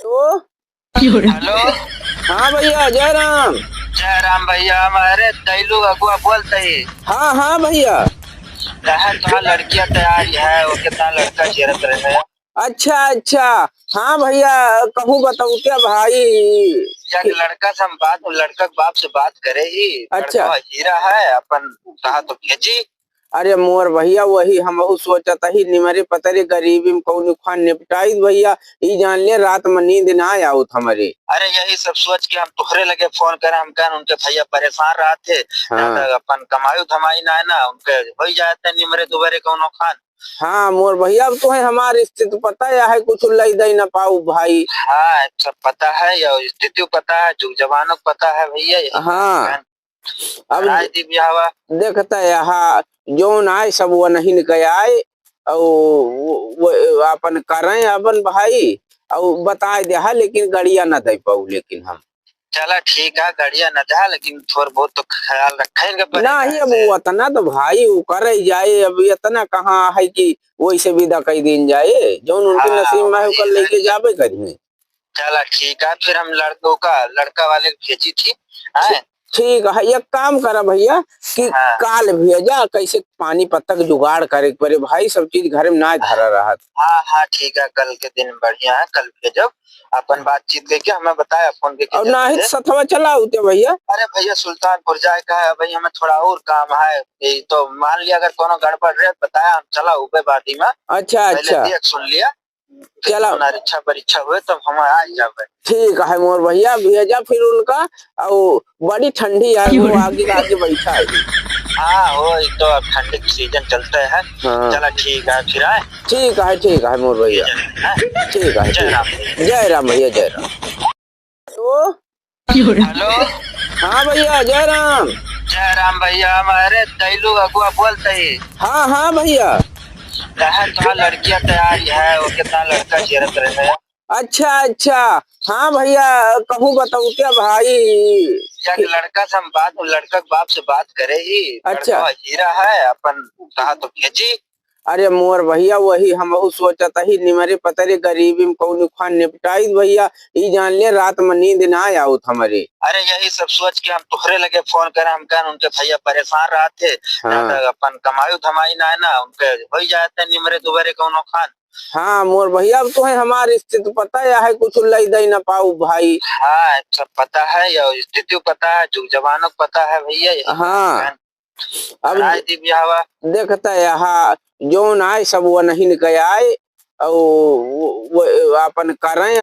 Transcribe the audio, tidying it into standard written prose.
तो हेलो। हाँ भैया, जय राम। जय राम भैया। हमारे दैलू अगुआ बोलते ही हाँ हाँ भैया। रहे तो लड़कियां तैयार है वो कितना लड़का चेरत रहे। अच्छा अच्छा। हाँ भैया, कहूँ बताऊँ क्या भाई। एक लड़का से हम बात लड़का के बाप से बात करे ही। अच्छा। लड़का हीरा है अपन कहा तो भेजी। अरे मोर भैया, वही हम सोचता ही निमरे पतरे गरीबी में कौन खान निपटाई भैया। ई जान ले रात में नींद ना आउत हमारे। अरे यही सब सोच के हम तुहरे लगे फोन करे। हम कह उनके भैया परेशान रहे थे हाँ अपन कमाई धमाई ना है ना उनके हो जाते निमरे दुबरे कौनो खान। हाँ मोर भैया, अब तो है हमारी स्थिति पता है कुछ लई दई ना पाऊ भाई। हाँ सब पता है या स्थिति पता है जुग जवानों को पता है भैया यही हाँ। अब कराए दी ब्याह। देखता है यहाँ जौन आए सब वो नहीं के आए और अपन करें अपन भाई और बताए दे हा, लेकिन गड़िया न दे पाऊ लेकिन हम। चला ठीक है गड़िया न था लेकिन थोड़ा बहुत तो ख्याल रखेंगे ना ही अब वो इतना तो भाई वो करे जाए, अब इतना कहाँ है कि वही से विदा कई दिन जाए जौन उनके हाँ नसीब में है वही ओकर है। लेके जाबे करिए। चला ठीक है फिर हम लड़का वाले को भेजी थी। हाँ ठीक है, एक काम करा भैया कि हाँ काल भेजा कैसे पानी पत्ता के जुगाड़ करे के पड़े भाई, सब चीज घर में ना धरा रहा। हाँ हाँ ठीक है कल के दिन बढ़िया है कल भेजब। अपन बातचीत करके हमें बताया फोन करके और ना ही जल्दी से। सथवा चला उते भैया। अरे भैया सुल्तानपुर जाए का है भाई हमें थोड़ा और काम है ये तो मान लिया अगर कोनो गड़बड़ रहे बताया हम चला ऊपर बाटी में अच्छा पहले अच्छा। देख सुन लिया। चला हमारी इच्छा परीक्षा हुए तब हम आ जावे। ठीक है मोर भैया, भेजा फिर उनका। और बड़ी ठंडी है, वो आगे आगे बैठा है। हाँ हो तो अब ठंडी की सीजन चलते है। हाँ चला ठीक है फिर आए। ठीक है मोर भैया। हाँ? ठीक है जय ठीक। राम। जय राम भैया, जय राम। तो हेलो। हाँ भैया, जय राम। जय राम भैया। हमारे दैलू अगुआ बोलते ही हाँ हाँ भैया। रहे तो लड़कियां तैयार है वो कितना लड़का चेरत रहे। अच्छा अच्छा। हाँ भैया, कहूँ बताऊँ क्या भाई। एक लड़का से हम लड़का के बाप से बात करे ही। अच्छा। लड़का हीरा है अपन कहा तो भेजी। अरे मोर भैया, वही हम सोचता ही निमरे पतरे गरीबी में कौन खान निपटाई भैया। ई जान ले रात में नींद ना आउत हमारे। अरे यही सब सोच के हम तुहरे लगे फोन करे। हम कह उनके भैया परेशान रहे थे हाँ अपन कमाई धमाई ना है ना उनके हो जाते निमरे दुबरे कौनो खान। हाँ मोर भैया, अब तो है हमारी स्थिति पता है कुछ लई दई ना पाऊ भाई। हाँ सब पता है या स्थिति पता है जुग जवानों को पता है भैया यही हाँ। अब कराए दी ब्याह। देखता है यहाँ जौन आए सब वो नहीं के आए और अपन करें